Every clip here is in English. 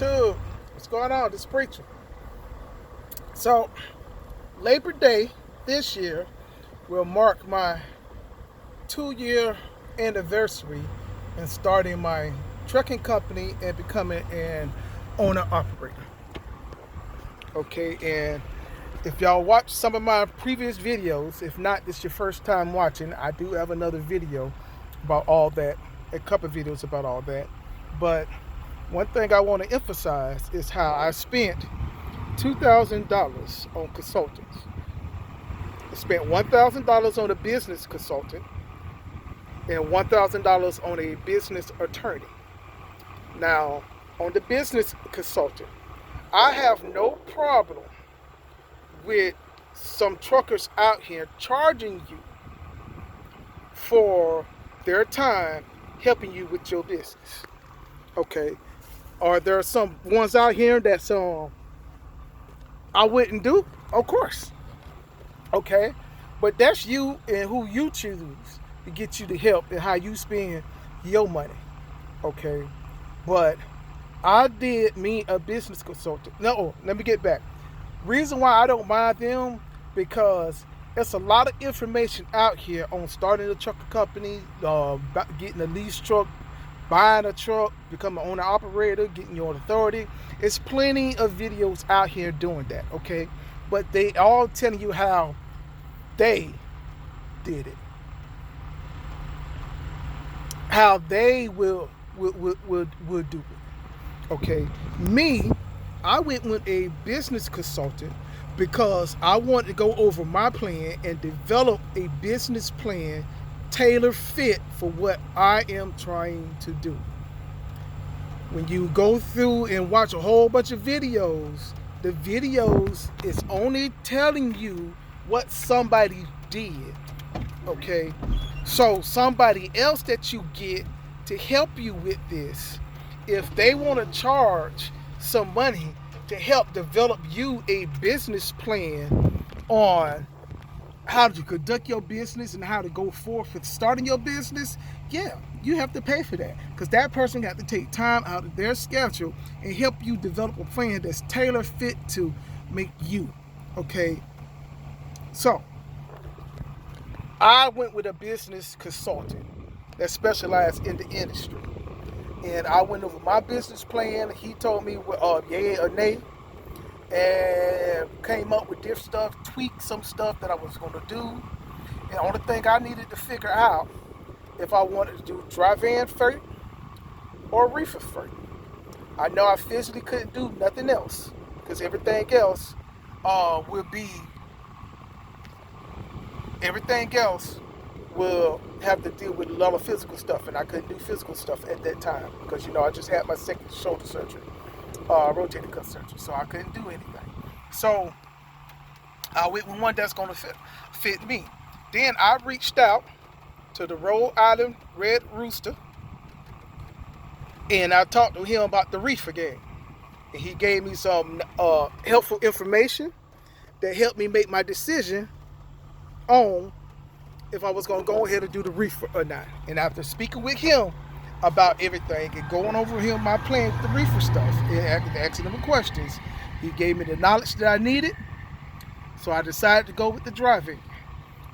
YouTube. What's going on? This preacher. So, Labor Day this year will mark my 2-year anniversary in starting my trucking company and becoming an owner operator. Okay, and if y'all watch some of my previous videos, if not, this is your first time watching, I do have another video about all that, a couple of videos about all that. But one thing I want to emphasize is how I spent $2,000 on consultants. I spent $1,000 on a business consultant and $1,000 on a business attorney. Now, on the business consultant, I have no problem with some truckers out here charging you for their time helping you with your business. Okay. Are there some ones out here that's I wouldn't do? Of course. Okay. But that's you and who you choose to get you the help and how you spend your money. Okay. But I did me a business consultant. No, let me get back. Reason why I don't mind them, because there's a lot of information out here on starting a trucking company, getting a lease truck, buying a truck, becoming an owner operator, getting your own authority. It's plenty of videos out here doing that, okay? But they all telling you how they did it, how they will do it. Okay, me, I went with a business consultant because I wanted to go over my plan and develop a business plan tailor fit for what I am trying to do. When you go through and watch a whole bunch of videos, the videos is only telling you what somebody did. Okay, so somebody else that you get to help you with this, if they want to charge some money to help develop you a business plan on how to conduct your business and how to go forth with starting your business, yeah, you have to pay for that, because that person got to take time out of their schedule and help you develop a plan that's tailor fit to make you. Okay, so I went with a business consultant that specialized in the industry. And I went over my business plan. He told me yay or nay, and came up with different stuff, tweaked some stuff that I was going to do. And the only thing I needed to figure out if I wanted to do dry van freight or reefer freight. I know I physically couldn't do nothing else, because everything else will have to deal with a lot of physical stuff, and I couldn't do physical stuff at that time because I just had my second shoulder surgery, rotator cuff surgery, so I couldn't do anything. So I went with one that's going to fit me. Then I reached out to the Rhode Island Red Rooster, and I talked to him about the reefer game, and he gave me some helpful information that helped me make my decision on if I was going to go ahead and do the reefer or not. And after speaking with him about everything and going over him my plan with the reefer stuff and asking him questions, he gave me the knowledge that I needed. So I decided to go with the driving.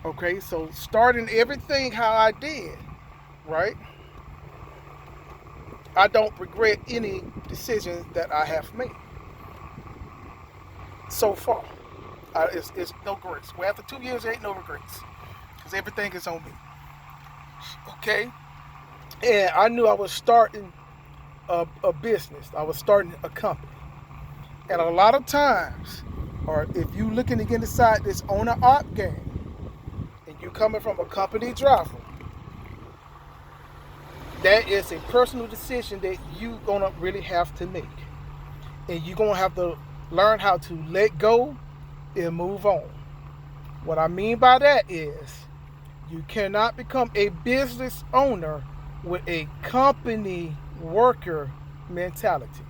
Okay, so starting everything how I did, right? I don't regret any decisions that I have made so far. It's no regrets. Well, after 2 years, there ain't no regrets, because everything is on me. Okay? And I knew I was starting a business. I was starting a company. And a lot of times, or if you looking to get inside this owner op game, and you coming from a company driver, that is a personal decision that you gonna really have to make. And you're gonna have to learn how to let go and move on. What I mean by that is, you cannot become a business owner with a company worker mentality.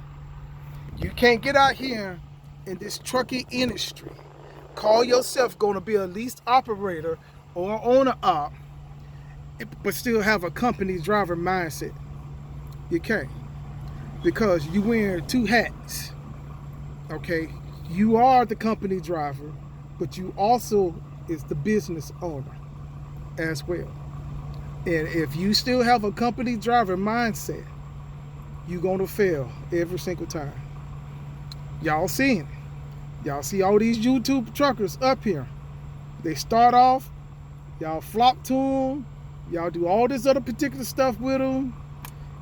You can't get out here in this trucking industry, call yourself going to be a lease operator or owner op, but still have a company driver mindset. You can't. because you wear two hats. Okay, you are the company driver, but you also is the business owner as well. And if you still have a company driver mindset, you're gonna fail every single time. Y'all seeing it. Y'all see all these YouTube truckers up here. They start off, y'all flop to them, y'all do all this other particular stuff with them,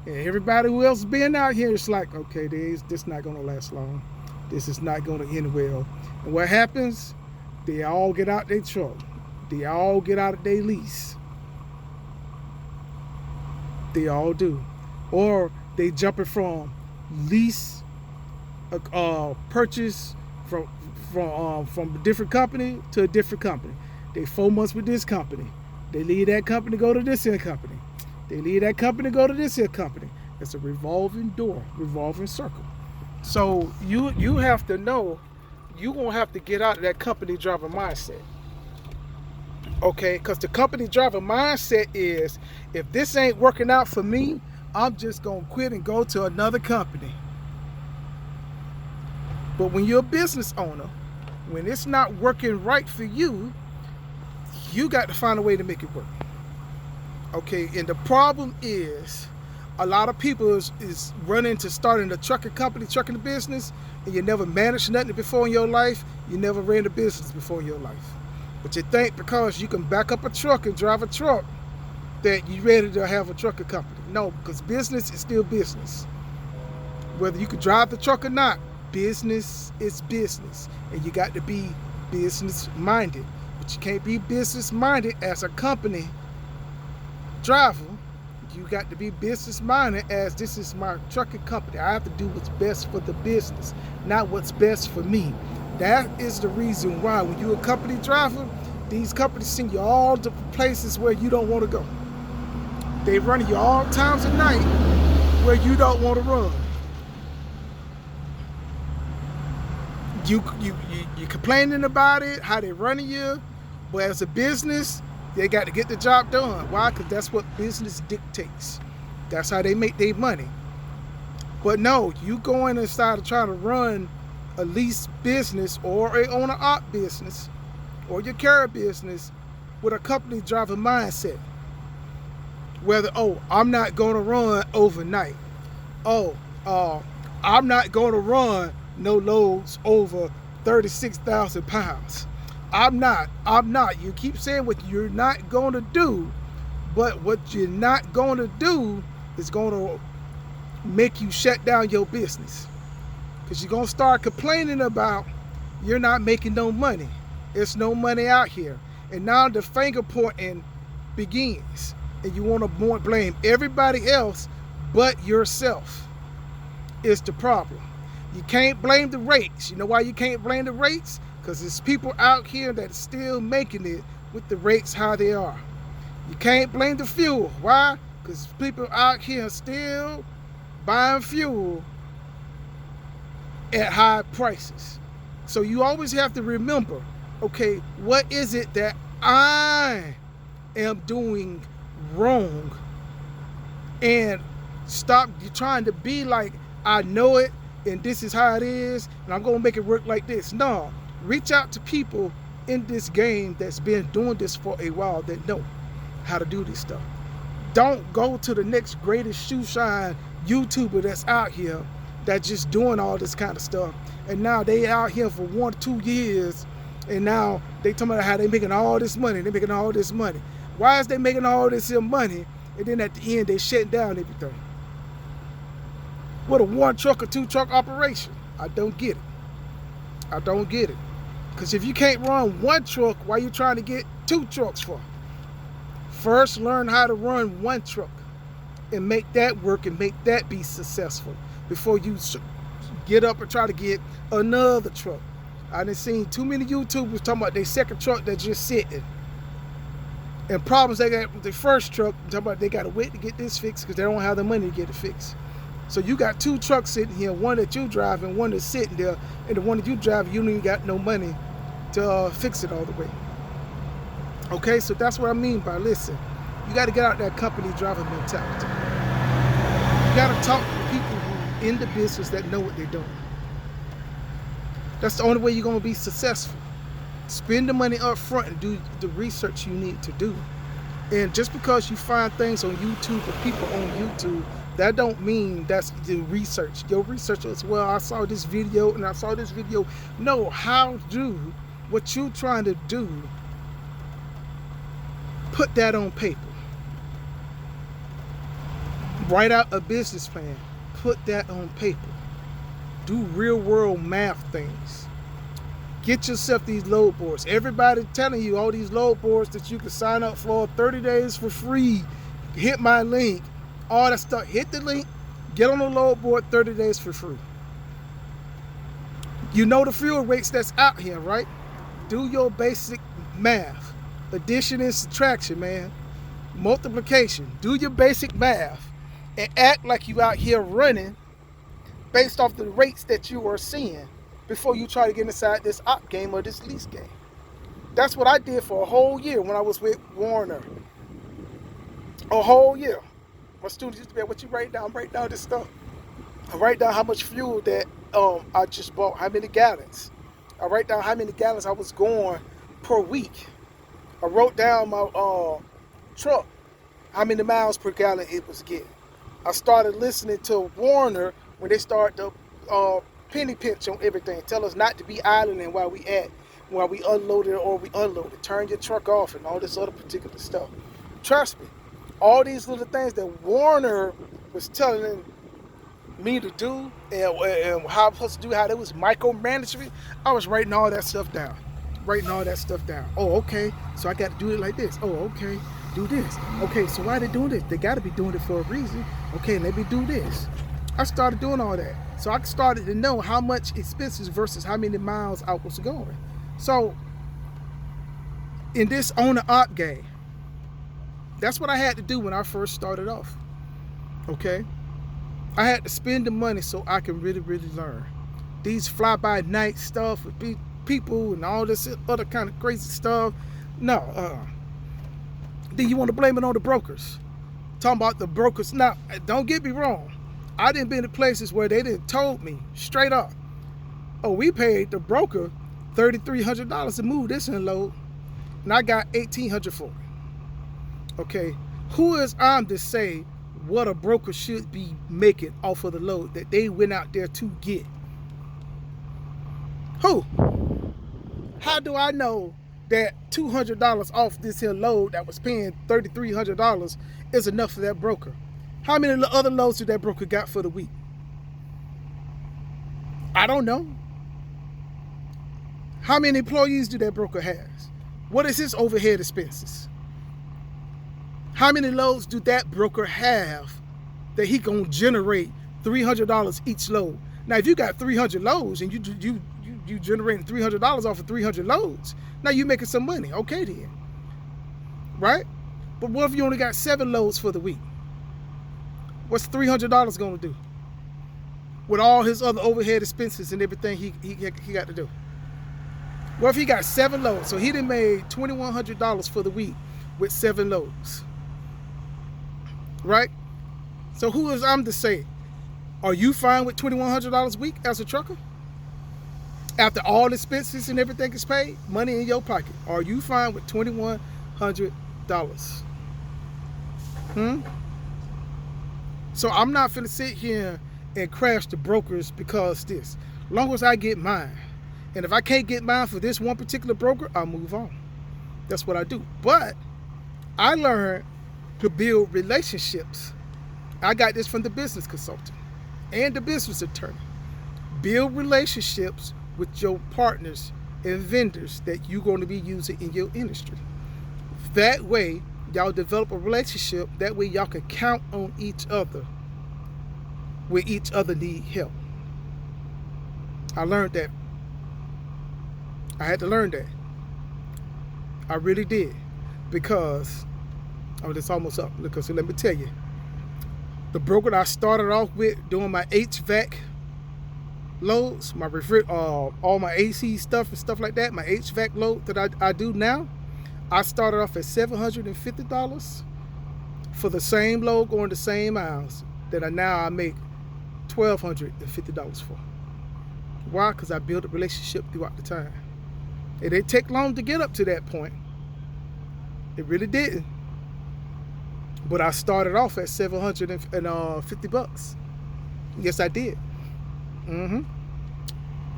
and everybody who else being out here is like, okay, this not gonna last long. This is not gonna end well. And what happens? They all get out their truck. They all get out of their lease. They all do. Or they jumping from lease, purchase from a different company to a different company. They 4 months with this company. They leave that company, go to this here company. They leave that company, go to this here company. It's a revolving door, revolving circle. So you have to know you're going to have to get out of that company driver mindset. Okay, because the company driver mindset is, if this ain't working out for me, I'm just going to quit and go to another company. But when you're a business owner, when it's not working right for you, you got to find a way to make it work. Okay, and the problem is, a lot of people is running to starting a trucking company, trucking business, and you never managed nothing before in your life. You never ran a business before in your life. But you think because you can back up a truck and drive a truck that you're ready to have a trucking company. No, because business is still business. Whether you can drive the truck or not, business is business. And you got to be business minded. But you can't be business minded as a company driver. You got to be business minded as this is my trucking company. I have to do what's best for the business, not what's best for me. That is the reason why when you're a company driver, these companies send you all the places where you don't want to go. They run you all times of night where you don't want to run. You complaining about it, how they running you, but as a business, they got to get the job done. Why? Because that's what business dictates. That's how they make their money. But no, you go in and start trying to run a lease business or a owner-op business or your carrier business with a company driver mindset. Whether, I'm not going to run overnight. I'm not going to run no loads over 36,000 pounds. I'm not. You keep saying what you're not going to do, but what you're not going to do is going to make you shut down your business. Because you're going to start complaining about you're not making no money. There's no money out here. And now the finger pointing begins. And you want to blame everybody else but yourself. Is the problem. You can't blame the rates. You know why you can't blame the rates? Because there's people out here that are still making it with the rates how they are. You can't blame the fuel. Why? Because people out here still buying fuel at high prices. So you always have to remember, okay, what is it that I am doing wrong? And stop trying to be like, I know it and this is how it is and I'm going to make it work like this. No, reach out to people in this game that's been doing this for a while that know how to do this stuff. Don't go to the next greatest shoe shine YouTuber that's out here that's just doing all this kind of stuff. And now they out here for 1 or 2 years and now they talking about how they making all this money. They're making all this money. Why is they making all this money and then at the end they shutting down everything? What a 1 truck or 2 truck operation. I don't get it. I don't get it. Because if you can't run 1 truck, why you trying to get 2 trucks for? First, learn how to run 1 truck and make that work and make that be successful before you get up and try to get another truck. I done seen too many YouTubers talking about their second truck that's just sitting. And problems they got with their first truck, talking about they got to wait to get this fixed because they don't have the money to get it fixed. So you got 2 trucks sitting here, one that you drive and one that's sitting there, and the one that you drive, you don't even got no money to fix it all the way. Okay, so that's what I mean by listen. You got to get out that company driver mentality. You got to talk to people who in the business that know what they're doing. That's the only way you're going to be successful. Spend the money up front and do the research you need to do. And just because you find things on YouTube or people on YouTube, that don't mean that's the research. Your research is, well, I saw this video and I saw this video. No, how do what you're trying to do, put that on paper. Write out a business plan. Put that on paper. Do real world math things. Get yourself these load boards. Everybody telling you all these load boards that you can sign up for 30 days for free. Hit my link. All that stuff. Hit the link. Get on the load board 30 days for free. You know the fuel rates that's out here, right? Do your basic math. Addition and subtraction, man. Multiplication. Do your basic math. And act like you out here running based off the rates that you are seeing before you try to get inside this op game or this lease game. That's what I did for a whole year when I was with Warner. A whole year. My students used to be able to write down this stuff. I write down how much fuel that I just bought, how many gallons. I write down how many gallons I was going per week. I wrote down my truck, how many miles per gallon it was getting. I started listening to Warner when they start to penny pinch on everything. Tell us not to be idling while we unload it or we unload it. Turn your truck off and all this other particular stuff. Trust me, all these little things that Warner was telling me to do and how I'm supposed to do, how it was micromanagement, I was writing all that stuff down. Oh, okay, so I got to do it like this. Oh, okay, do this. Okay, so why they doing this? They got to be doing it for a reason. Okay, let me do this. I started doing all that. So I started to know how much expenses versus how many miles I was going. So in this owner-op game, that's what I had to do when I first started off. Okay? I had to spend the money so I can really, really learn. These fly-by-night stuff with people and all this other kind of crazy stuff. No. Then you want to blame it on the brokers. Talking about the brokers. Now, don't get me wrong. I didn't been to places where they didn't told me straight up, oh, we paid the broker $3,300 to move this unload, and I got $1,800 for it. Okay, who is I to say what a broker should be making off of the load that they went out there to get? Who? How do I know that $200 off this here load that was paying $3,300 is enough for that broker? How many other loads did that broker got for the week? I don't know. How many employees do that broker have? What is his overhead expenses? How many loads do that broker have that he gonna generate $300 each load? Now, if you got 300 loads and you generating $300 off of 300 loads, now you making some money. Okay then, right? But what if you only got 7 loads for the week? What's $300 gonna do with all his other overhead expenses and everything he got to do? What if he got 7 loads? So he done made $2,100 for the week with 7 loads, right? So who is I'm to say, are you fine with $2,100 a week as a trucker? After all expenses and everything is paid, money in your pocket, are you fine with $2,100? So I'm not finna sit here and crash the brokers because this. Long as I get mine. And if I can't get mine for this one particular broker, I'll move on. That's what I do. But I learned to build relationships. I got this from the business consultant and the business attorney. Build relationships with your partners and vendors that you're going to be using in your industry. That way, y'all develop a relationship. That way, y'all can count on each other when each other need help. I learned that. I had to learn that. I really did. Because, it's almost up. Look, so let me tell you. The broker that I started off with doing my HVAC loads, my all my AC stuff and stuff like that, my HVAC load that I do now, I started off at $750 for the same load going the same miles that I make $1,250 for. Why? Because I built a relationship throughout the time. It didn't take long to get up to that point. It really didn't. But I started off at $750. Yes, I did.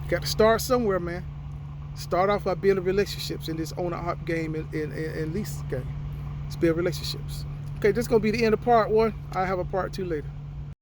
Got to start somewhere, man. Start off by building relationships in this owner-op game and lease game. Let's build relationships. Okay, this is going to be the end of part 1. I'll have a part 2 later.